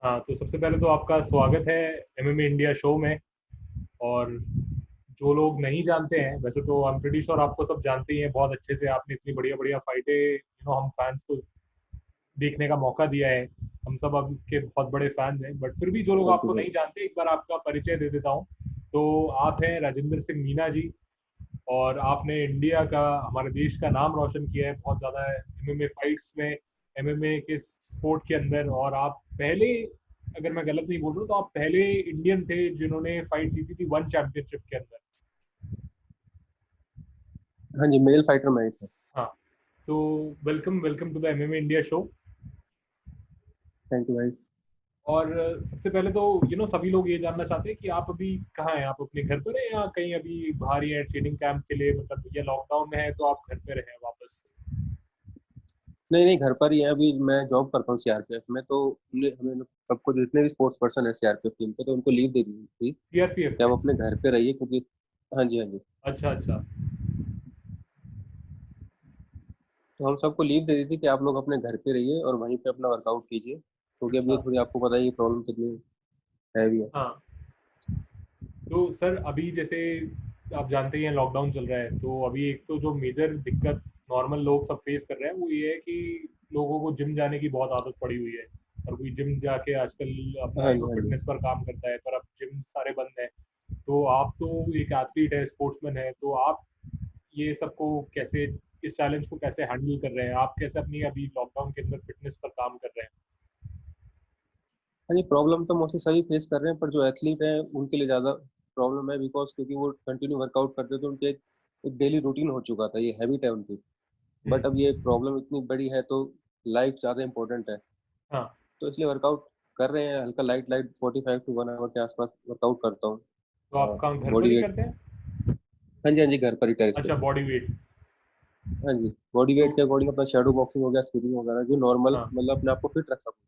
हाँ, तो सबसे पहले तो आपका स्वागत है एमएमए इंडिया शो में। और जो लोग नहीं जानते हैं, वैसे तो आई एम प्रीटी श्योर आपको सब जानते ही हैं बहुत अच्छे से। आपने इतनी बढ़िया बढ़िया फाइटें हम फैंस को देखने का मौका दिया है। हम सब आपके बहुत बड़े फैन हैं, बट फिर भी जो लोग थैंक यू आपको भाई। नहीं जानते, एक बार आपका परिचय दे देता हूँ। तो आप हैं राजेंद्र सिंह मीना जी। और आपने इंडिया का, हमारे देश का नाम रोशन किया है बहुत ज़्यादा एमएमए फाइट्स में, एमएमए के स्पोर्ट के अंदर। और आप पहले, अगर मैं गलत नहीं बोल रहा हूँ, तो आप पहले इंडियन थे जिन्होंने फाइट जीती थी वन चैंपियनशिप के अंदर। हाँ जी, मेल फाइटर मैं ही था। हाँ। तो welcome welcome to the MMA India show. Thank you भाई। और सबसे पहले तो सभी लोग ये जानना चाहते हैं कि आप अभी कहाँ हैं। आप अपने घर पर हैं या कहीं अभी बाहर ही हैं ट्रेनिंग कैंप के लिए, मतलब ये लॉकडाउन में है तो आप घर पे रहे हैं वापस। नहीं नहीं, घर पर ही है अभी। मैं जॉब करता हूँ सीआरपीएफ में, तो हमें सबको, जितने भी स्पोर्ट्स पर्सन है सीआरपीएफ टीम के, तो उनको लीव दे दी थी सीआरपीएफ कि आप में। अपने घर पे रहिए, क्योंकि हाँ जी, हाँ जी। अच्छा अच्छा। तो हम सबको लीव दे दी थी कि आप लोग अपने घर पे रहिए और वहीं पे अपना वर्कआउट कीजिए, क्योंकि अब ये अच्छा। थोड़ी, आपको पता है ये प्रॉब्लम कितनी हैवी है। हाँ। तो सर अभी जैसे आप जानते ही हैं लॉकडाउन चल रहा है, तो अभी एक तो जो मेजर दिक्कत नॉर्मल लोग सब फेस कर रहे हैं वो ये है कि लोगों को जिम जाने की बहुत आदत पड़ी हुई है। और कोई जिम जाके आजकल अपना हाँ जी, हाँ जी। फिटनेस पर काम करता है, पर अब जिम सारे बंद हैं। तो आप तो एक एथलीट है, स्पोर्ट्समैन है, तो आप ये सबको कैसे, इस चैलेंज को कैसे हैंडल कर रहे हैं? आप कैसे अपनी अभी लॉकडाउन के अंदर फिटनेस पर काम कर रहे हैं? हाँ जी, प्रॉब्लम तो मोस्टली सभी फेस कर रहे हैं, पर जो एथलीट हैं उनके लिए ज़्यादा प्रॉब्लम है, बिकॉज क्योंकि वो कंटिन्यू वर्कआउट करते हैं, तो उनके एक डेली रूटीन हो चुका था, ये हैबिट है उनकी। बट हम्म। अब ये प्रॉब्लम इतनी बड़ी है, तो लाइफ ज़्यादा इंपॉर्टेंट है। हाँ। तो इसलिए वर्कआउट कर रहे हैं, हल्का लाइट लाइट 45 to 1 आवर के आसपास वर्कआउट करता तो आप हूँ। काम घर पर बॉडी ही वेट, करते हैं? हाँ जी हाँ जी, घर पर ही, टेरेस पे। अच्छा, बॉडी वेट। हाँ जी, बॉडी तो वेट के अकॉर्डिंग अपना शेडो बॉक्सिंग हो गया, स्पीडिंग वगैरह, जो नॉर्मल हाँ, मतलब अपने आप को फिट रख सकूँ।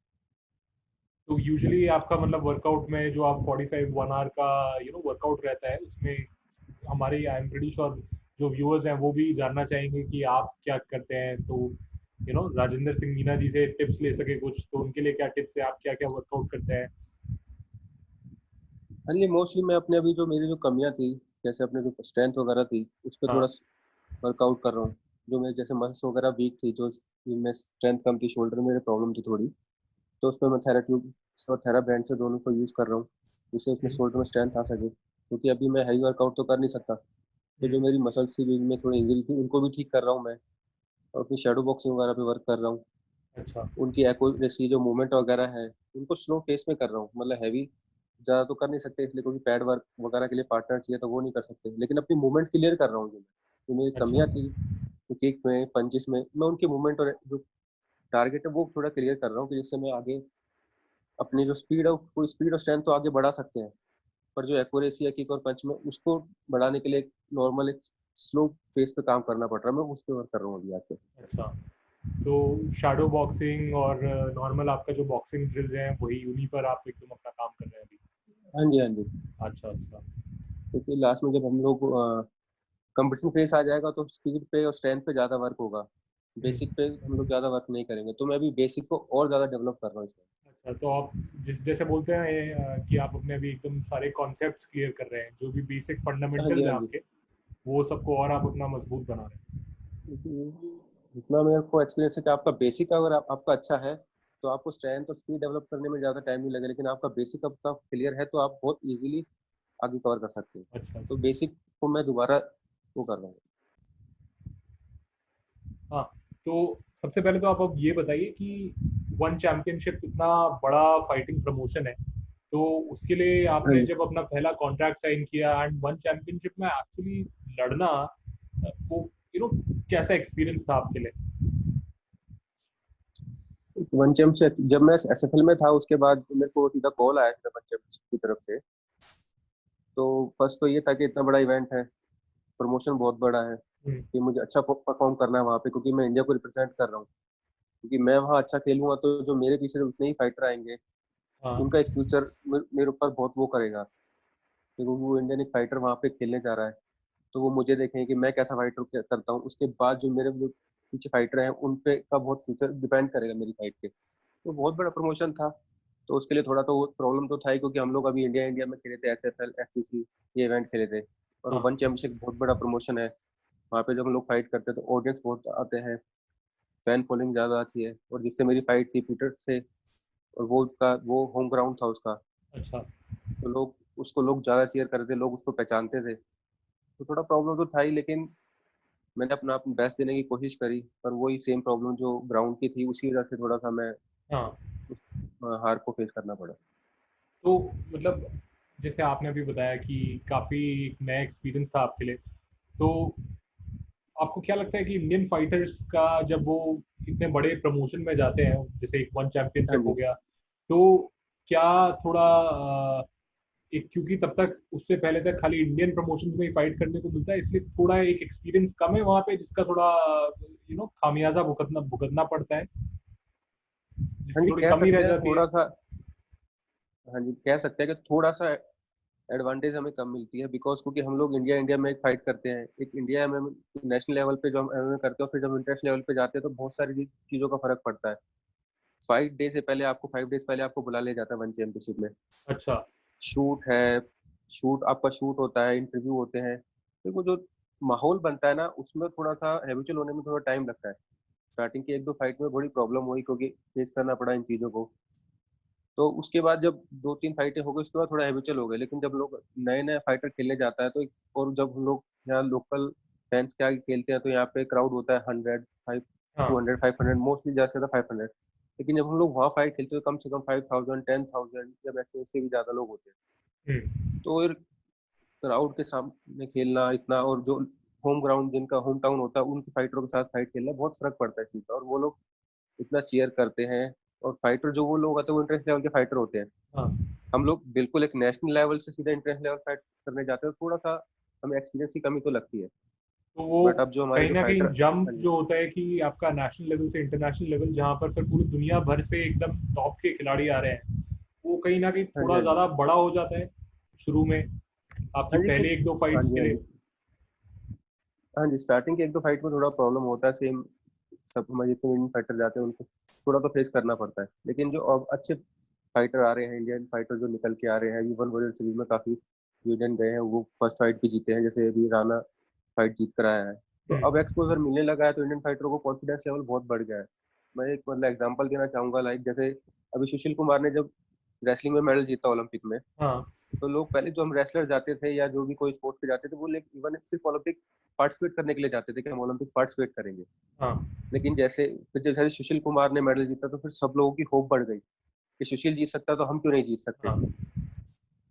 तो यूजुअली आपका मतलब वर्कआउट में जो आप 45 वन आवर का वर्कआउट रहता है, उसमें हमारे आई एम प्रीटी श्योर जो व्यूअर्स हैं वो भी जानना चाहेंगे कि आप क्या करते हैं। तो राजेंद्र सिंह मीना जी से टिप्स ले सके कुछ, तो उनके लिए क्या टिप्स है, आप क्या क्या वर्कआउट करते हैं? हाँ जी, मोस्टली मैं अपने अभी जो मेरी जो कमियां थी, जैसे अपने जो स्ट्रेंथ वगैरह थी, उस पर थोड़ा हाँ। वर्कआउट कर रहा हूँ। जो मेरे जैसे मसल्स वगैरह वीक थी, जो में स्ट्रेंथ कम थी, शोल्डर में प्रॉब्लम थी थोड़ी, तो उसमें मैं थेरा ट्यूब और थेरा बैंड से दोनों को यूज़ कर रहा हूँ, जिससे उसमें हम्म। शोल्डर में स्ट्रेंथ आ सके, क्योंकि अभी मैं हैवी वर्कआउट तो कर नहीं सकता। तो जो हम्म। मेरी मसल्स थी, जिनमें थोड़ी इंजरी थी, उनको भी ठीक कर रहा हूँ मैं, और अपनी शेडो बॉक्सिंग वगैरह पे वर्क कर रहा हूँ। अच्छा। उनकी एक्यूरेसी, जो मूवमेंट वगैरह है, उनको स्लो फेस में कर रहा हूँ, मतलब हैवी ज़्यादा तो कर नहीं सकते, इसलिए क्योंकि पैड वर्क वगैरह के लिए पार्टनर चाहिए, तो वो नहीं कर सकते, लेकिन अपनी मूवमेंट क्लियर कर रहा हूँ। जो मेरी अच्छा। कमियाँ थी, जो किक में, पंचिस में, मैं उनकी मूवमेंट और जो टारगेट है वो थोड़ा क्लियर कर रहा हूँ, कि जिससे मैं आगे अपनी जो स्पीड है, कोई स्पीड और स्ट्रेंथ तो आगे बढ़ा सकते हैं, पर जो एक्यूरेसी है किक और पंच में, उसको बढ़ाने के लिए नॉर्मल एक स्लो पेस पे काम करना पड़ रहा है। मैं उस पर वर्क कर रहा हूँ अभी आजकल। अच्छा। तो शैडो बॉक्सिंग और नॉर्मल आपका जो बॉक्सिंग ड्रिल्स हैं वही, उन्हीं पर आप एकदम अपना काम कर रहे हैं अभी? हाँ जी, हाँ जी। अच्छा अच्छा। क्योंकि लास्ट में जब हम लोग कंपटीशन फेस आ जाएगा, तो स्पीड पे और स्ट्रेंथ पे ज़्यादा वर्क होगा, बेसिक पे हम लोग ज़्यादा वर्क नहीं करेंगे, तो मैं अभी बेसिक को और ज़्यादा डेवलप कर रहा हूँ इसमें। अच्छा, तो आप जिस जैसे बोलते हैं कि आप अपने अभी एकदम सारे कॉन्सेप्ट्स क्लियर कर रहे हैं, जो भी बेसिक हाँ जी, फंडामेंटल्स हाँ हैं जी। आपके, वो सबको और आप अपना मजबूत बना रहे हैं। जितना मेरे को एक्सपीरियंस है कि आपका बेसिक अगर आपका अच्छा है, तो आपको स्ट्रेंथ और स्पीड डेवलप करने में ज़्यादा टाइम नहीं लगेगा, लेकिन आपका बेसिक आपका क्लियर है, तो आप बहुत इजीली आगे कवर कर सकते हैं। अच्छा तो अच्छा। बेसिक को मैं दोबारा वो कर रहा हूँ। हाँ। तो सबसे पहले तो आप अब ये बताइए कि वन चैंपियनशिप इतना बड़ा फाइटिंग प्रमोशन है, तो उसके लिए हाँ आपने जी। जब अपना पहला कॉन्ट्रैक्ट साइन किया एंड वन चैंपियनशिप में एक्चुअली लड़ना, वो कैसा एक्सपीरियंस था आपके लिए? वन चैंपियनशिप जब मैं एसएफएल में था, उसके बाद मेरे को सीधा कॉल आया था वन चैंपियनशिप की तरफ से। तो फर्स्ट तो ये था कि इतना बड़ा इवेंट है, प्रमोशन बहुत बड़ा है, हम्म। कि मुझे अच्छा परफॉर्म करना है वहाँ पे, क्योंकि मैं इंडिया को रिप्रेजेंट कर रहा हूँ। क्योंकि मैं वहाँ अच्छा खेलूंगा, तो जो मेरे पीछे उतने ही फाइटर आएंगे, हाँ। उनका एक फ्यूचर मेरे ऊपर बहुत वो करेगा, क्योंकि वो इंडियन एक फाइटर वहाँ पे खेलने जा रहा है, तो वो मुझे देखेंगे कि मैं कैसा फाइटर करता हूँ। उसके बाद जो मेरे जो पीछे फाइटर हैं, उन पे का बहुत फ्यूचर डिपेंड करेगा मेरी फाइट पे। तो बहुत बड़ा प्रमोशन था। तो उसके लिए थोड़ा तो प्रॉब्लम तो था ही, क्योंकि हम लोग अभी इंडिया में खेले थे, SFL FCC ये इवेंट खेले थे, और हाँ। वन चैंपियनशिप बहुत बड़ा प्रमोशन है। वहाँ पे जब हम लोग फाइट करते हैं तो ऑडियंस बहुत आते हैं, फैन फॉलोइंग ज्यादा आती है, और जिससे मेरी फाइट थी पीटर से, और वो होम ग्राउंड था उसका, अच्छा। तो लोग ज्यादा चीयर करते थे, लोग उसको पहचानते थे। तो थोड़ा प्रॉब्लम तो था ही, लेकिन मैंने अपना बेस्ट देने की कोशिश करी, पर वही सेम प्रॉब्लम जो ग्राउंड की थी, उसी वजह से थोड़ा सा मैं हाँ। उस हार को फेस करना पड़ा। तो मतलब जैसे आपने अभी बताया कि काफ़ी नया एक्सपीरियंस था आपके लिए, तो आपको क्या लगता है कि इंडियन फाइटर्स का जब वो इतने बड़े प्रमोशन में जाते हैं, जैसे एक वन हाँ चैंपियनशिप हो जी। गया, तो क्या थोड़ा एक, क्योंकि तब तक उससे पहले तक खाली इंडियन प्रमोशन में ही फाइट करने को मिलता है, इसलिए थोड़ा एक एक्सपीरियंस कम है वहाँ पे, जिसका थोड़ा खामियाजा भुगतना भुगतना पड़ता है, हाँ जिसकी जी, थोड़ी कह कमी रह सकते हैं जाती है। थोड़ा सा। हाँ जी, कह सकते हैं कि थोड़ा सा एडवांटेज हमें कम मिलती है, बिकॉज क्योंकि हम लोग इंडिया में एक फाइट करते हैं, एक इंडिया में नेशनल लेवल पे जो हम MMA करते हैं, और फिर जब इंटरनेशनल लेवल पे जाते हैं तो बहुत सारी चीजों का फर्क पड़ता है। 5 डे से पहले आपको 5 डेज पहले आपको बुला लिया जाता है वन चैंपियनशिप में। अच्छा। शूट है, आपका शूट होता है, इंटरव्यू होते हैं, तो वो जो माहौल बनता है ना, उसमें थोड़ा सा हैबिचुअल होने में थोड़ा टाइम लगता है। स्टार्टिंग की 1-2 फाइट में बड़ी प्रॉब्लम हुई, क्योंकि फेस करना पड़ा इन चीजों को। तो उसके बाद जब 2-3 फाइटें हो गई, उसके बाद थोड़ा हैबिचुअल हो गए। लेकिन जब लोग नए नए फाइटर खेलने जाता है तो और जब हम लोग यहाँ लोकल फैंस के आगे खेलते हैं, तो यहाँ पे क्राउड होता है 100, 5, हाँ। 200, 500, मोस्टली ज्यादा से ज्यादा 500। लेकिन जब हम लोग वहाँ फाइट खेलते हैं तो कम से कम 5000, 10,000 या मैक्सिमम इससे भी ज्यादा लोग होते हैं। हम्म। तो फिर क्राउड के सामने खेलना इतना, और जो होम ग्राउंड जिनका होम टाउन होता है, उनके फाइटरों के साथ फाइट खेलना, बहुत फर्क पड़ता है इस चीज का। और वो लोग इतना चीयर करते हैं, और फाइटर जो वो लोग होते हैं वो इंटरनेशनल लेवल के फाइटर होते हैं। हाँ। हम लोग बिल्कुल एक नेशनल लेवल से सीधा इंटरनेशनल लेवल फाइट करने जाते हैं, थोड़ा सा हमें एक्सपीरियंस की कमी तो लगती है। तो वो बट अब जो हमारे कहीं जो ना कहीं फाइटर। जंप हाँ जी। जो होता है कि आपका नेशनल लेवल से इंटरनेशनल लेवल, जहाँ पर फिर पूरी दुनिया भर से एकदम टॉप के खिलाड़ी आ रहे हैं, वो कहीं ना कहीं हाँ जी। थोड़ा हाँ जी। ज्यादा बड़ा हो जाता है शुरू में, आपकी हाँ जी पहले कुछ। एक दो हाँ फाइट्स जी। के हाँ लिए। जी। हाँ जी, स्टार्टिंग के 1-2 फाइट में थोड़ा प्रॉब्लम होता है, सेम सब हमारे जितने इंडियन फाइटर जाते हैं उनको थोड़ा तो फेस करना पड़ता है। लेकिन जो अब अच्छे फाइटर आ रहे हैं, इंडियन फाइटर जो निकल के आ रहे हैं, अभी वन वॉरियर सीरीज में काफी इंडियन गए हैं, वो फर्स्ट फाइट भी जीते हैं, जैसे अभी राणा फाइट जीत कर आया है। तो अब हम्म। एक्सपोजर मिलने लगा है, तो इंडियन फाइटरों को कॉन्फिडेंस लेवल बहुत बढ़ गया है। मैं एक मतलब एग्जांपल देना चाहूंगा, लाइक जैसे अभी सुशील कुमार ने जब रेसलिंग में मेडल जीता ओलंपिक में, हाँ। तो लोग पहले जो हम रेसलर जाते थे या जो भी कोई स्पोर्ट्स पे जाते थे, वो इवन सिर्फ ओलंपिक पार्टिसिपेट करने के लिए जाते थे कि हम ओलंपिक पार्टिसिपेट करेंगे। हाँ। लेकिन जैसे फिर जैसे सुशील कुमार ने मेडल जीता, तो फिर सब लोगों की होप बढ़ गई कि सुशील जीत सकता है तो हम क्यों नहीं जीत सकते। हाँ।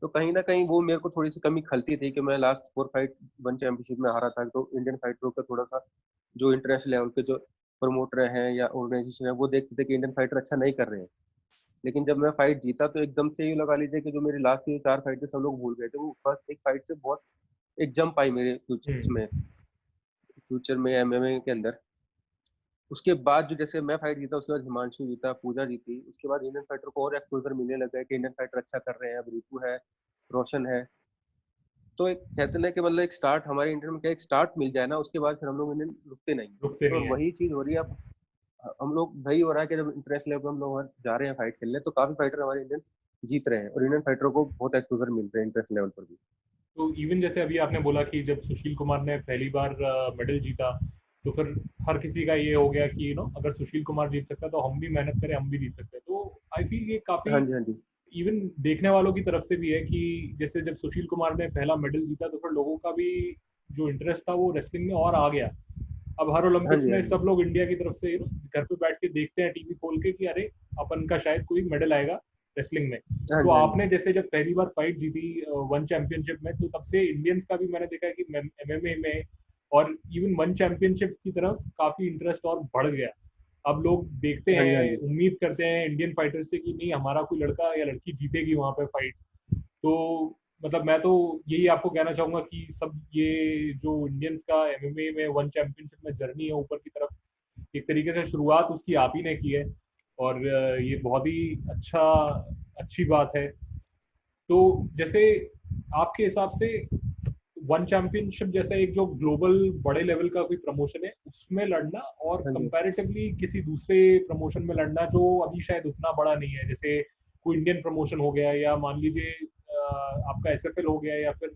तो कहीं ना कहीं वो मेरे को थोड़ी सी कमी खलती थी कि मैं लास्ट 4 फाइट वन चैंपियनशिप में हारा था, तो इंडियन फाइटरों का थोड़ा सा जो इंटरनेशनल लेवल पे जो प्रमोटर हैं या ऑर्गेनाइजेशन है, वो देखते थे कि इंडियन फाइटर अच्छा नहीं कर रहे हैं। लेकिन जब मैं फाइट जीता, तो एकदम से ये लगा लीजिए कि जो मेरी लास्ट की 4 फाइट थे, सब लोग भूल गए थे। वो फर्स्ट एक फाइट से बहुत एक जंप आई मेरे हम्म। फ्यूचर में MMA के अंदर। उसके बाद जो जैसे मैं फाइट जीता, उसके बाद हिमांशु जीता, पूजा जीती, उसके बाद इंडियन फाइटर को और एक्सपोजर मिलने लगा है कि इंडियन फाइटर अच्छा कर रहे हैं, अब रितु है, रोशन है। तो एक कहते हैं कि मतलब एक स्टार्ट हमारे इंडियन में क्या, एक स्टार्ट मिल जाए ना, उसके बाद फिर हम लोग इंडियन रुकते नहीं। रुकते तो और नहीं है। वही चीज हो रही है अब। हम लोग वही हो रहा है कि जब इंटरनेशनल लेवल पे हम लोग जा रहे हैं फाइट खेलने, तो काफी फाइटर हमारे इंडियन जीत रहे हैं, और इंडियन फाइटरों को बहुत एक्सपोजर मिल रहे हैं इंटरनेशनल लेवल पर भी। तो इवन जैसे अभी आपने बोला कि जब सुशील कुमार ने पहली बार मेडल जीता, तो फिर हर किसी का ये हो गया कि अगर सुशील कुमार जीत सकता है तो हम भी मेहनत करें, हम भी जीत सकते हैं। तो आई फील ये काफी हाँ जी। हाँ जी। इवन देखने वालों की तरफ से भी है कि जैसे जब सुशील कुमार ने पहला मेडल जीता, तो फिर लोगों का भी जो इंटरेस्ट था वो रेसलिंग में और आ गया। अब हर हाँ ओलंपिक्स जी। हाँ में जी। सब लोग इंडिया की तरफ से घर पे बैठ के देखते हैं, टीवी खोल के, कि अरे अपन का शायद कोई मेडल आएगा रेसलिंग में। हाँ तो जी। हाँ जी। आपने जैसे जब पहली बार फाइट जीती वन चैंपियनशिप में, तो तब से इंडियंस का भी मैंने देखा है कि MMA में और इवन वन चैंपियनशिप की तरफ काफी इंटरेस्ट और बढ़ गया। अब लोग देखते हाँ जी। हाँ हैं, जी। उम्मीद करते हैं इंडियन फाइटर से कि नहीं, हमारा कोई लड़का या लड़की जीतेगी वहां पे फाइट। तो मतलब मैं तो यही आपको कहना चाहूंगा कि सब ये जो इंडियंस का MMA में वन चैंपियनशिप में जर्नी है ऊपर की तरफ, एक तरीके से शुरुआत उसकी आप ही ने की है, और ये बहुत ही अच्छी बात है। तो जैसे आपके हिसाब से वन चैंपियनशिप जैसा एक जो ग्लोबल बड़े लेवल का कोई प्रमोशन है, उसमें लड़ना और हाँ जी। कंपैरेटिवली किसी दूसरे प्रमोशन में लड़ना जो अभी शायद उतना बड़ा नहीं है, जैसे कोई इंडियन प्रमोशन हो गया, या मान लीजिए आपका एसएफएल हो गया, या फिर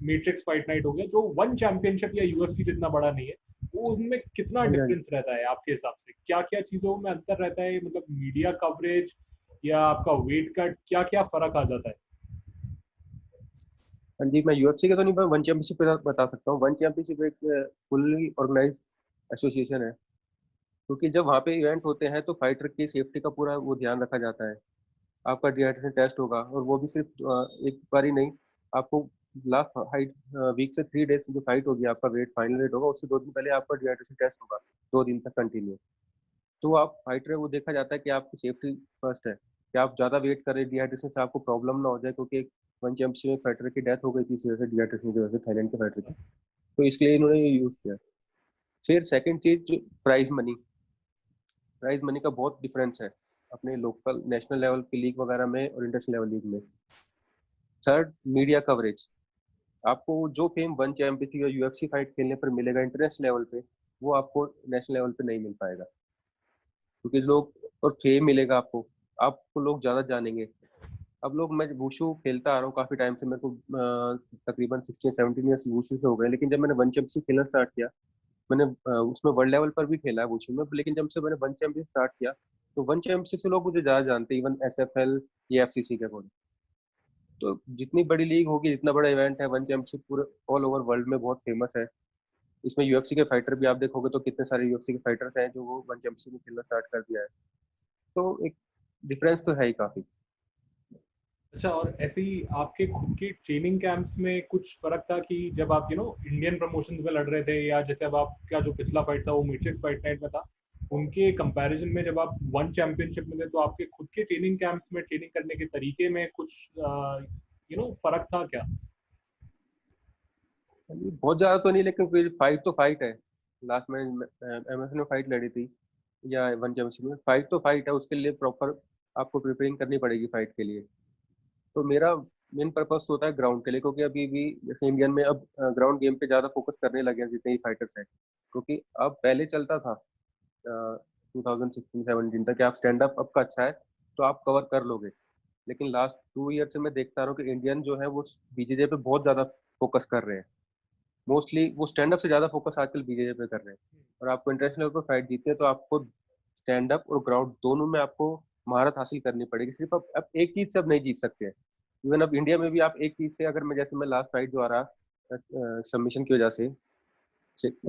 मैट्रिक्स फाइट नाइट हो गया, जो वन चैंपियनशिप या यूएफसी जितना बड़ा नहीं है, वो उनमें कितना हाँ जी, हाँ जी। डिफरेंस रहता है आपके हिसाब से? क्या क्या चीजों में अंतर रहता है, मतलब मीडिया कवरेज या आपका वेट कट, क्या क्या फर्क आ जाता है? हाँ जी, मैं यूएफसी का तो नहीं, मैं वन चैंपियनशिप का बता सकता हूँ। वन चैंपियनशिप एक फुल्ली ऑर्गेनाइज एसोसिएशन है, क्योंकि जब वहाँ पे इवेंट होते हैं तो फाइटर की सेफ्टी का पूरा वो ध्यान रखा जाता है। आपका डिहाइड्रेशन टेस्ट होगा, और वो भी सिर्फ एक बार ही नहीं, आपको लास्ट हाइट वीक से 3 डेज जो फाइट होगी, आपका वेट फाइनल वेट होगा, उससे 2 दिन पहले आपका डिहाइड्रेशन टेस्ट होगा, 2 दिन तक कंटिन्यू। तो आप फाइटर है, वो देखा जाता है कि आपकी सेफ्टी फर्स्ट है, कि आप ज्यादा वेट करें, डिहाइड्रेशन से आपको प्रॉब्लम ना हो जाए, क्योंकि एक वन चैंपियनशिप में फाइटर की डेथ हो गई थी इस वजह से, डिहाइड्रेशन की वजह से, थाईलैंड के फाइटर की। तो इसलिए इन्होंने ये यूज किया। फिर सेकंड चीज, जो प्राइज मनी का बहुत डिफरेंस है अपने लोकल नेशनल लेवल की लीग वगैरह में और इंटरनेशनल लेवल लीग में। Third, media coverage. आपको जो फेम वन चैंपियनशिप या यूएफसी फाइट खेलने पर मिलेगा इंटरनेशनल लेवल पे, वो आपको नेशनल लेवल पे नहीं मिल पाएगा, क्योंकि लोग, और फेम मिलेगा आपको, आपको लोग ज्यादा जानेंगे। अब लोग, मैं वुशु खेलता आ रहा हूँ काफी टाइम से, मेरे को तकरीबन 16-17 ईयर्स वुशु से हो गए, लेकिन जब मैंने वन चैंपियनशिप खेलना स्टार्ट किया, मैंने उसमें वर्ल्ड लेवल पर भी खेला है वुशु में, लेकिन जब से मैंने वन चैंपियनशिप स्टार्ट किया, तो वन चैंपियनशिप से लोग मुझे ज्यादा जानते हैं, इवन एसएफएल या एफसीसी के अकॉर्डिंग। तो जितनी बड़ी लीग होगी, जितना बड़ा इवेंट है, वन चैंपियनशिप पूरे ऑल ओवर वर्ल्ड में बहुत फेमस है। इसमें यूएफसी के फाइटर भी आप देखोगे तो कितने सारे यूएफसी के फाइटर्स हैं जो वो वन चैंपियनशिप में खेलना स्टार्ट कर दिया है। तो एक डिफरेंस तो है ही काफी। अच्छा, और ऐसे ही आपके खुद के ट्रेनिंग कैंप्स में कुछ फर्क था कि जब आप इंडियन प्रमोशन में लड़ रहे थे, या जैसे अब आपका जो पिछला फाइट था वो मैट्रिक्स फाइट नाइट में था, उनके कंपैरिजन में जब आप वन चैंपियनशिप में थे, तो आपके खुद के ट्रेनिंग कैंप्स में ट्रेनिंग करने के तरीके में कुछ फर्क था क्या? बहुत ज्यादा तो नहीं, लेकिन कोई फाइट तो फाइट है। लास्ट में एमएफ ने फाइट लड़ी थी, या वन चैंपियनशिप में फाइट तो फाइट है, उसके लिए प्रॉपर आपको प्रिपेयरिंग करनी पड़ेगी फाइट के लिए। तो मेरा मेन पर्पस होता है ग्राउंड के लिए, क्योंकि अभी भी जैसे इंडियन में अब ग्राउंड गेम पे ज्यादा फोकस करने लगे हैं जितने ही फाइटर्स हैं। क्योंकि अब पहले चलता था 2016-17 तक कि आप स्टैंड अप आपका अच्छा है तो आप कवर कर लोगे, लेकिन लास्ट 2 ईयर से मैं देखता रहा हूँ कि इंडियन जो है वो बीजेजे पे बहुत ज्यादा फोकस कर रहे हैं। मोस्टली वो स्टैंड अप से ज्यादा फोकस आजकल बीजेजे पे कर रहे हैं। और आपको इंटरनेशनल लेवल पर फाइट जीतते हैं तो आपको स्टैंड अप और ग्राउंड दोनों में आपको महारत हासिल करनी पड़ेगी। सिर्फ अब एक चीज से अब नहीं जीत सकते हैं। इवन अब इंडिया में भी आप एक चीज से, अगर मैं जैसे मैं लास्ट फाइट जो आ रहा सबमिशन की वजह से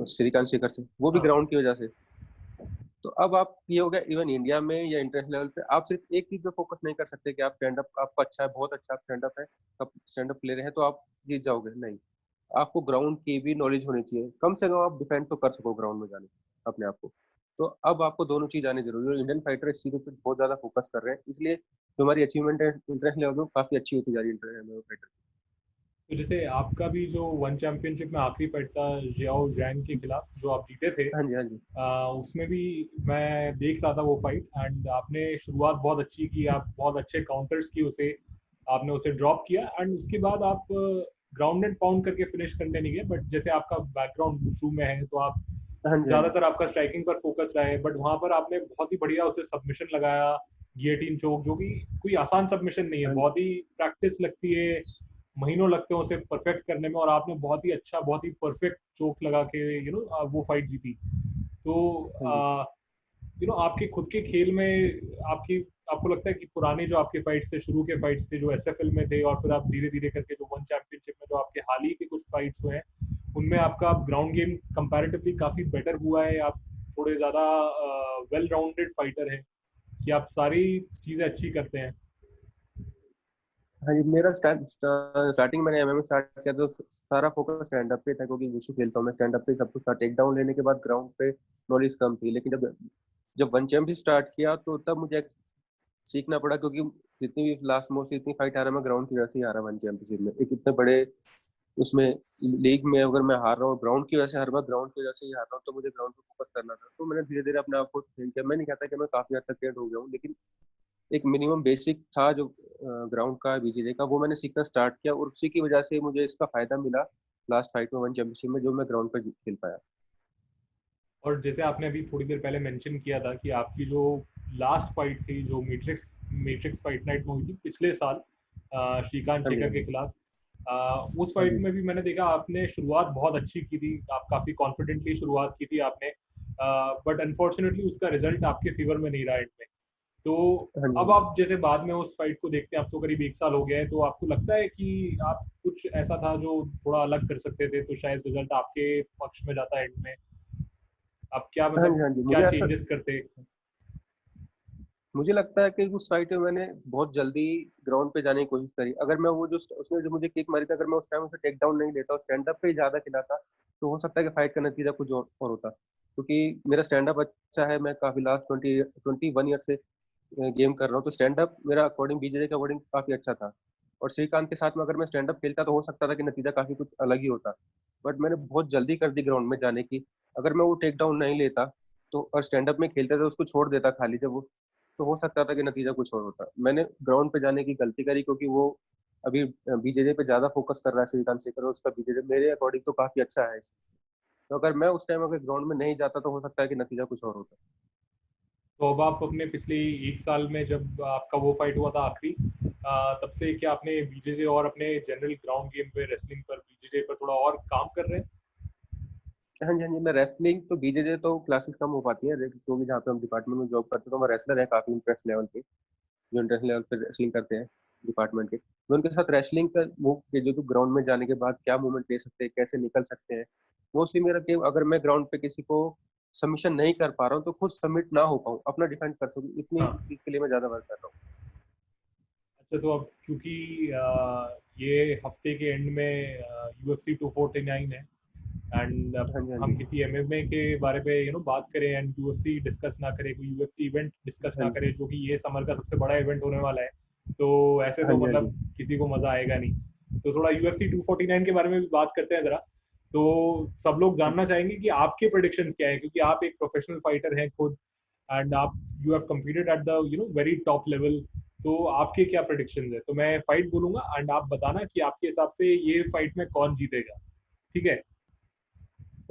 श्रीकांत शेखर से, वो भी हाँ। ग्राउंड की वजह से। तो अब आप ये हो गया, इवन इंडिया में या इंटरनेशनल लेवल पे आप सिर्फ एक चीज पे फोकस नहीं कर सकते कि आप स्टैंड अप आपका अच्छा है, बहुत अच्छा स्टैंड अप है, आप स्टैंड अप प्लेयर है तो आप जीत जाओगे, नहीं। आपको ग्राउंड की भी नॉलेज होनी चाहिए, कम से कम आप डिफेंड तो कर सको ग्राउंड में जाने अपने आप को। तो अब आपको दोनों चीज आनी जरूरी है। इंडियन फाइटर इस चीज पे बहुत ज्यादा फोकस कर रहे हैं, इसलिए जो हमारी अचीवमेंट है इंटरनेशनल लेवल में काफी अच्छी होती जा रही है इंटरनेशनल फाइटर। तो जैसे आपका भी जो वन चैंपियनशिप में आखिरी फाइट था जियाओ जैंग के खिलाफ, जो आप जीते थे, हाँ जी, हाँ जी। उसमें भी मैं देख रहा था वो फाइट, एंड आपने शुरुआत बहुत अच्छी की, आप बहुत अच्छे काउंटर्स की उसे, आपने उसे ड्रॉप किया, एंड उसके बाद आप ग्राउंड एंड पाउंड करके फिनिश करने नहीं गए, बट जैसे आपका बैकग्राउंड वुशु में है तो आप हाँ जी, हाँ जी। ज्यादातर आपका स्ट्राइकिंग पर फोकस रहा है, बट वहां पर आपने बहुत ही बढ़िया उसे सबमिशन लगाया, गियोटिन चोक, जो कि कोई आसान सबमिशन नहीं है, हाँ जी, बहुत ही प्रैक्टिस लगती है, महीनों लगते हैं उसे परफेक्ट करने में, और आपने बहुत ही अच्छा, बहुत ही परफेक्ट चोक लगा के वो फाइट जीती। तो हाँ जी। आपके खुद के खेल में आपकी आपको लगता है कि पुराने जो आपके फाइट्स थे, शुरू के फाइट्स थे जो एसएफएल में थे, और फिर आप धीरे धीरे करके जो वन चैंपियनशिप में जो आपके हाल ही के कुछ फाइट्स हुए हैं, उनमें आपका ग्राउंड गेम कंपैरेटिवली काफी बेटर हुआ है, आप थोड़े ज्यादा वेल राउंडेड फाइटर हैं, कि आप सारी चीजें अच्छी करते हैं? हाँ जी, मेरा स्टार्टिंग मैंने एमएमए स्टार्ट किया तो सारा फोकस स्टैंड अप पे था, क्योंकि वुशु खेलता हूँ मैं, स्टैंड अप पे सब कुछ था। टेक डाउन लेने के बाद ग्राउंड पे नॉलेज कम थी, लेकिन जब जब वन चैंपियनशिप स्टार्ट किया तो तब मुझे सीखना पड़ा, क्योंकि जितनी भी लास्ट मोस्ट इतनी फाइट आ रहा है मैं ग्राउंड की वजह से ही आ रहा वन चैंपियनशिप में, एक इतने बड़े उसमें लीग में अगर मैं हार रहा हूँ ग्राउंड की वजह से, हर बार ग्राउंड की वजह से ही हार रहा हूँ, तो मुझे ग्राउंड पे फोकस करना था। तो मैंने धीरे धीरे अपने आप को ट्रेन किया। मैं नहीं कहता कि मैं काफी हद तक ट्रेंड हो गया हूँ, लेकिन एक मिनिमम बेसिक था जो ग्राउंड का बीजीजे का, वो मैंने सीखना स्टार्ट किया, और उसी की वजह से मुझे इसका फायदा मिला लास्ट फाइट में वन चैंपियनशिप में, जो मैं ग्राउंड पर खेल पाया। और जैसे आपने अभी थोड़ी देर पहले मेंशन किया था कि आपकी जो लास्ट फाइट थी, जो मैट्रिक्स मैट्रिक्स फाइट नाइट में हुई थी पिछले साल श्रीकांत हाँ जी, शेखर हाँ के जी, खिलाफ, उस हाँ फाइट जी, में भी मैंने देखा आपने शुरुआत बहुत अच्छी की थी, आप काफी कॉन्फिडेंटली शुरुआत की थी आपने, बट अनफॉर्चुनेटली उसका रिजल्ट आपके फेवर में नहीं रहा एंड में। तो हाँ जी, हाँ अब जी। आप जैसे बाद में उस फाइट को देखते हैं, अब तो करीब 1 साल हो गया है, तो आपको लगता है कि आप कुछ ऐसा था जो थोड़ा अलग कर सकते थे तो शायद रिजल्ट आपके पक्ष में जाता एंड में? आप क्या हाँ मतलब जी, हाँ जी, क्या मुझे ऐसा चेंजेस करते? मुझे लगता है कि उस फाइट में मैंने बहुत जल्दी ग्राउंड पे जाने की कोशिश करी। अगर मैं वो जो उसने जो मुझे किक मारी थी, अगर मैं उस टाइम उसे टेक डाउन नहीं लेता और स्टैंड अप पे ही ज़्यादा खिलाता, तो हो सकता है कि फाइट का नतीजा कुछ और होता। क्योंकि मेरा स्टैंड अप अच्छा है, मैं काफ़ी लास्ट 21 ईयर से गेम कर रहा हूँ, तो स्टैंड अप मेरा अकॉर्डिंग बीजेजे के अकॉर्डिंग काफ़ी अच्छा था। और श्रीकांत के साथ में अगर मैं स्टैंड अप खेलता, तो हो सकता था कि नतीजा काफ़ी कुछ अलग ही होता। बट मैंने बहुत जल्दी कर दी ग्राउंड में जाने की। अगर मैं वो टेक डाउन नहीं लेता, तो और स्टैंड अप में खेलता था, उसको छोड़ देता खाली जब वो, तो हो सकता था कि नतीजा कुछ और होता। मैंने ग्राउंड पे जाने की गलती करी, क्योंकि वो अभी बीजेजे पे ज़्यादा फोकस कर रहा है श्रीकांत शेखर, और उसका बीजेजे मेरे अकॉर्डिंग तो काफ़ी अच्छा है। तो अगर मैं उस टाइम अगर ग्राउंड में नहीं जाता, तो हो सकता है कि नतीजा कुछ और होता। तो अब आप अपने पिछले 1 साल में जब आपका वो फाइट हुआ था आखिरी, तब से क्या अपने बीजेजे और अपने जनरल ग्राउंड गेम पे रेसलिंग पर बीजेजे पर थोड़ा और काम कर रहे हैं? हाँ जी, हाँ जी, मैं रेसलिंग तो बीजेजे तो क्लासेस कम हो पाती है, क्योंकि जहाँ पे हम डिपार्टमेंट में जॉब करते हैं, तो वो रेसलर है काफ़ी इंटरेस्ट लेवल पे, जो इंटरनेशनल लेवल पे रेसलिंग करते हैं डिपार्टमेंट के। मैं उनके साथ रेसलिंग का मूव के जो ग्राउंड में जाने के बाद क्या मूवमेंट ले सकते हैं, कैसे निकल सकते हैं। मोस्टली मेरा गेम, अगर मैं ग्राउंड पे किसी को सबमिशन नहीं कर पा रहा हूँ, तो खुद सबमिट ना हो पाऊँ, अपना डिफेंड कर सकूँ, इतनी हाँ। इस चीज़ के लिए मैं ज़्यादा वर्क कर रहा हूँ। अच्छा, तो अब क्योंकि ये हफ्ते के एंड में UFC 249 है, एंड हाँ जी, हाँ हम जी, किसी एमएमए के बारे में बात करें एंड यूएफसी डिस्कस ना करें, कोई यूएफसी इवेंट डिस्कस हाँ ना जी, करें, जो कि ये समर का सबसे बड़ा इवेंट होने वाला है, तो ऐसे हाँ तो जी, हाँ जी, मतलब किसी को मजा आएगा नहीं। तो थोड़ा UFC 249 के बारे में भी बात करते हैं जरा। तो सब लोग जानना चाहेंगे कि आपके प्रेडिक्शंस क्या है, क्योंकि आप एक प्रोफेशनल फाइटर हैं खुद, एंड आप you have competed at the very top level. तो आपके क्या प्रेडिक्शंस है? तो मैं फाइट बोलूंगा एंड आप बताना कि आपके हिसाब से ये फाइट में कौन जीतेगा, ठीक है?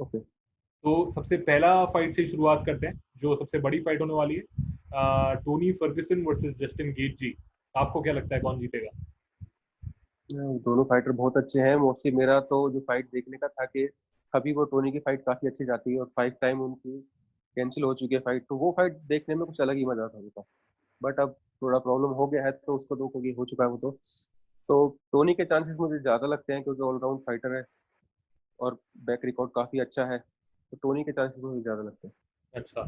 ओके। तो सबसे पहला फाइट से शुरुआत करते हैं, जो सबसे बड़ी फाइट होने वाली है, टोनी फर्ग्यूसन वर्सेस जस्टिन गेटजी। आपको क्या लगता है कौन जीतेगा? दोनों फाइटर बहुत अच्छे हैं। मोस्टली मेरा तो जो फाइट देखने का था कि खबीब और टोनी की फाइट काफी अच्छी जाती है, और 5 टाइम उनकी कैंसिल हो चुकी है फाइट, तो वो फाइट देखने में कुछ अलग ही मजा था उनका। बट अब थोड़ा प्रॉब्लम हो गया है, तो उसको दो क्योंकि हो चुका है वो तो टोनी के चांसेस मुझे ज्यादा लगते हैं, क्योंकि ऑलराउंड फाइटर है और बैक रिकॉर्ड काफी अच्छा है, तो टोनी के चांसेस मुझे ज्यादा लगते हैं। अच्छा,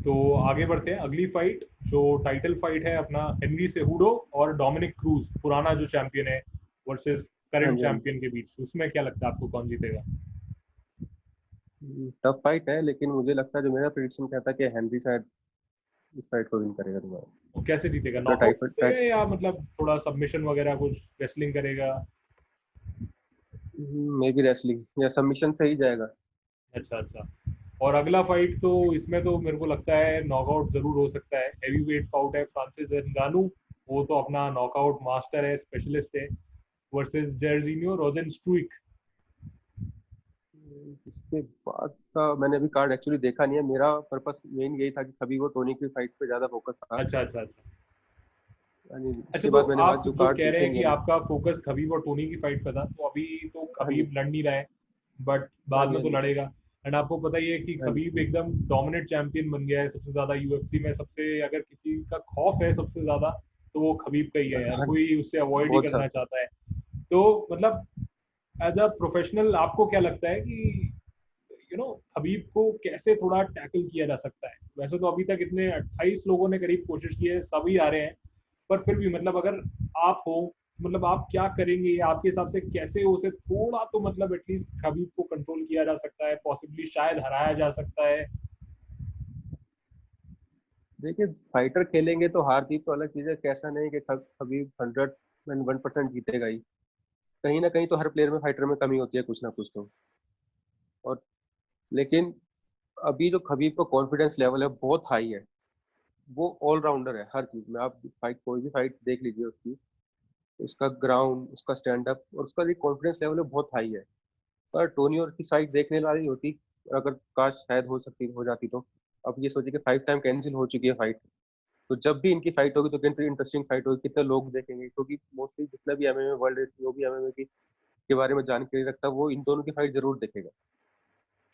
तो आगे बढ़ते हैं। अगली फाइट जो टाइटल फाइट है अपना, हेनरी सेहुडो और डोमिनिक क्रूज, पुराना जो चैंपियन है, वर्सेस हाँ करंट जी, हाँ जी। चैंपियन के बीच, उसमें क्या लगता है आपको कौन जीतेगा? टफ फाइट है, लेकिन मुझे लगता है, जो मेरा प्रेडिक्शन कहता है कि हेनरी शायद इस फाइट को विन करेगा दोबारा। वो कैसे जीतेगा, अपना नॉकआउट टाइटल, करेगा या मतलब थोड़ा सबमिशन वगैरह कुछ रेसलिंग करेगा? मे बी रेसलिंग या सबमिशन से ही जाएगा। अच्छा अच्छा। और अगला फाइट तो इसमें तो मेरे को लगता है नॉकआउट जरूर हो सकता है। हैवी वेट फाउट है, फ्रांसिस नगानू, वो तो अपना नॉकआउट मास्टर है, स्पेशलिस्ट है, वर्सेस जर्जिनियो रोजेनस्ट्रुइक। इसके बाद का मैंने अभी कार्ड एक्चुअली देखा नहीं है। मेरा पर्पस मेन यही था कि कभी वो टोनी की फाइट पे ज्यादा फोकस था। अच्छा अच्छा अच्छा। यानी अच्छा, उसके तो बाद मैंने आप आज जो जो कार्ड कह रहे देखे हैं नहीं कि अभी। आपका फोकस खबीब और टोनी की फाइट पे था, तो अभी तो हाँ जी, खबीब लड़ नहीं रहा है, बट हाँ बाद जी, में हाँ तो जी, लड़ेगा। एंड आपको पता ही है कि हाँ जी, खबीब एकदम डोमिनेट चैंपियन बन गया है, सबसे ज्यादा यूएफसी में, सबसे अगर किसी का खौफ है सबसे ज्यादा, तो वो खबीब का ही है, हर हाँ जी, कोई उससे अवॉइड ही बहुत करना ज्यादा। चाहता है। तो मतलब एज अ प्रोफेशनल आपको क्या लगता है कि हबीब को कैसे थोड़ा टैकल किया जा सकता है? वैसे तो अभी तक इतने 28 लोगों ने करीब कोशिश की है, सभी आ रहे हैं, पर फिर भी मतलब अगर आप हो, मतलब आप क्या करेंगे, या आपके हिसाब से कैसे उसे थोड़ा तो मतलब एटलीस्ट हबीब को कंट्रोल किया जा सकता है, पॉसिबली शायद हराया जा सकता है? देखिए, फाइटर खेलेंगे तो हार जीत तो अलग चीज है, कैसा नहीं कि कभी 101% जीतेगा ही। कहीं ना कहीं तो हर प्लेयर में, फाइटर में कमी होती है कुछ ना कुछ तो। और लेकिन अभी जो खबीब का कॉन्फिडेंस लेवल है बहुत हाई है। वो ऑलराउंडर है हर चीज में। आप फाइट, कोई भी फाइट देख लीजिए उसकी, उसका ग्राउंड, उसका स्टैंड अप और उसका भी कॉन्फिडेंस लेवल बहुत हाई है। पर टोनी और की साइड देखने वाली होती, अगर काश शायद हो जाती तो। अब ये सोचिए कि 5 टाइम कैंसिल हो चुकी है फाइट, तो जब भी इनकी फाइट होगी तो कितनी इंटरेस्टिंग फाइट होगी, कितने लोग देखेंगे, क्योंकि मोस्टली जितना भी एमएमए वर्ल्ड जो भी एमएमए की के बारे में जानकारी रखता है वो इन दोनों की फाइट जरूर देखेगा।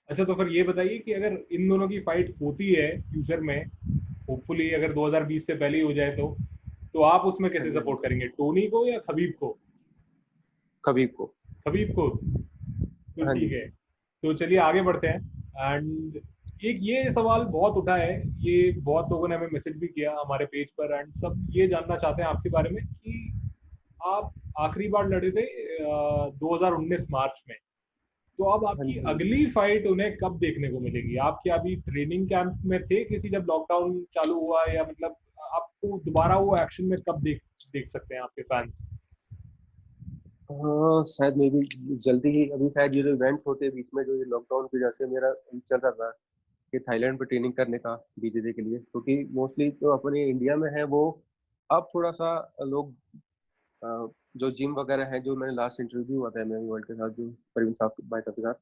अच्छा, तो फिर ये बताइए कि अगर इन दोनों की फाइट होती है फ्यूचर में, होपफुली अगर 2020 से पहले ही हो जाए तो आप उसमें हाँ कैसे जी, हाँ सपोर्ट जी। करेंगे, टोनी को या खबीब को? खबीब को। खबीब को, तो हाँ ठीक जी। है। तो चलिए आगे बढ़ते हैं। एंड एक ये सवाल बहुत उठा है, ये बहुत लोगों ने हमें मैसेज भी किया हमारे पेज पर, एंड सब ये जानना चाहते हैं आपके बारे में कि आप आखिरी बार लड़े थे 2019 मार्च में, तो अब हाँ आपकी जी। अगली फाइट उन्हें कब देखने को मिलेगी? आप क्या अभी ट्रेनिंग कैंप में थे किसी जब लॉकडाउन चालू हुआ, या मतलब आपको दोबारा वो एक्शन में कब देख देख सकते हैं आपके फैंस? हाँ, शायद मे भी जल्दी ही। अभी शायद ये जो इवेंट होते हैं बीच में, जो ये लॉकडाउन की वजह से मेरा चल रहा था कि थाईलैंड पे ट्रेनिंग करने का बीजेजे के लिए, क्योंकि मोस्टली तो अपने इंडिया में है वो। अब थोड़ा सा लोग जो जिम वगैरह है, जो मैंने लास्ट इंटरव्यू हुआ था एमएमए वर्ल्ड के साथ, जो परवीन साहब भाई साहब के साथ,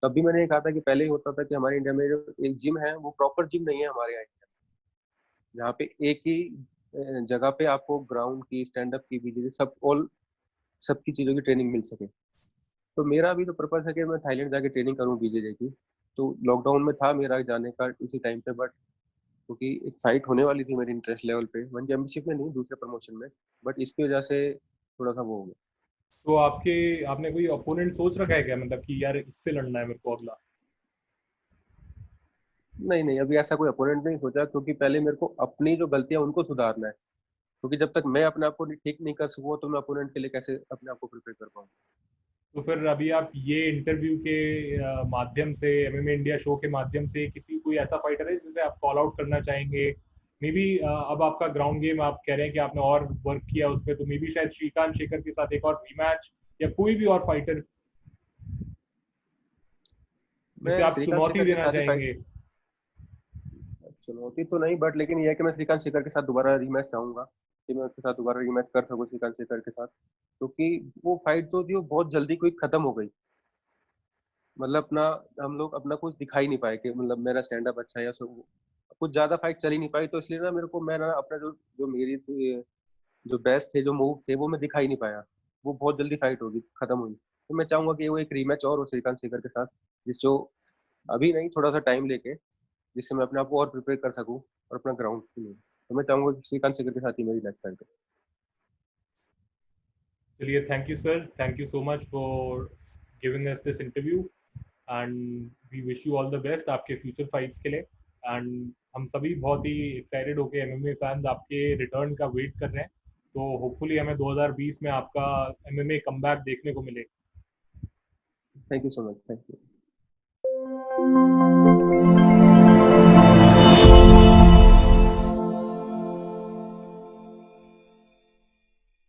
तब भी मैंने ये कहा था कि पहले ही होता था कि हमारे इंडिया में जो एक जिम है वो प्रॉपर जिम नहीं है हमारे यहाँ, जहाँ पे एक ही जगह पे आपको ग्राउंड की, स्टैंड अप की, बीजेजे सब ऑल सबकी चीजों की ट्रेनिंग मिल सके। तो मेरा भी तो पर्पज है कि मैं थाईलैंड जाके ट्रेनिंग करूँ बीजेजे की। तो लॉकडाउन में था मेरा जाने का इसी टाइम पे, बट क्योंकि एक फाइट होने वाली थी मेरी इंटरेस्ट लेवल पे, वन चैंपियनशिप में नहीं, दूसरे प्रमोशन में, बट इसकी वजह से थोड़ा सा वो हो गया। तो आपने कोई अपोनेंट सोच रखा है क्या, मतलब कि यार इससे लड़ना है मेरे को अगला? नहीं नहीं, अभी ऐसा कोई अपोनेंट नहीं सोचा, क्योंकि पहले मेरे को अपनी जो गलतियां उनको सुधारना है, क्योंकि जब तक मैं अपने आप को ठीक नहीं कर सकूंगा तो मैं अपोनेंट के लिए कैसे अपने आप को प्रिपेयर कर पाऊंगा। तो फिर अभी आप ये इंटरव्यू के माध्यम से, एमएमए इंडिया शो के माध्यम से, किसी कोई ऐसा फाइटर है जिसे आप कॉल आउट करना चाहेंगे? मे बी अब आपका ग्राउंड गेम आप कह रहे हैं कि आपने और वर्क किया उस पर, तो मे बी शायद श्रीकांत शेखर के साथ एक और रीमैच, या कोई भी और फाइटर जिसे मैं आप श्रीकांत चुनौती शेखर के देना साथ ही फाइट, चाहेंगे? चुनौती तो नहीं, बट लेकिन यह है कि मैं श्रीकांत शेखर के साथ दोबारा रीमैच चाहूंगा, कि मैं उसके साथ दोबारा रीमैच कर सकूं श्रीकांत शेखर के साथ, क्योंकि वो फाइट जो थी वो बहुत जल्दी कोई खत्म हो गई। मतलब अपना हम लोग अपना कुछ दिखाई नहीं पाए कि मतलब मेरा स्टैंड अप अच्छा है या सो, कुछ ज्यादा फाइट चल ही नहीं पाई, तो इसलिए ना मेरे को, मैं ना अपना जो जो मेरी जो बेस्ट थे, जो मूव थे, वो मैं दिखा ही नहीं पाया। वो बहुत जल्दी फाइट होगी, खत्म हुई। तो मैं चाहूंगा कि वो एक रीमैच और हो श्रीकांत शेखर के साथ, जिस जो अभी नहीं, थोड़ा सा टाइम लेके, जिससे मैं अपने आप को और प्रिपेयर कर सकूं और अपना ग्राउंड के लिए। तो मैं चाहूंगा कि श्रीकांत शेखर के साथ ही मेरी नेक्स्ट फाइट हो। चलिए, thank you sir, thank you so much for giving us this interview, and we wish you all the best आपके फ्यूचर फाइट्स के लिए। एंड हम सभी बहुत ही एक्साइटेड होके एमएमए फैंस आपके रिटर्न का वेट कर रहे हैं, तो होपफुली हमें 2020 में आपका एमएमए कमबैक देखने को मिले। Thank you so much, thank you.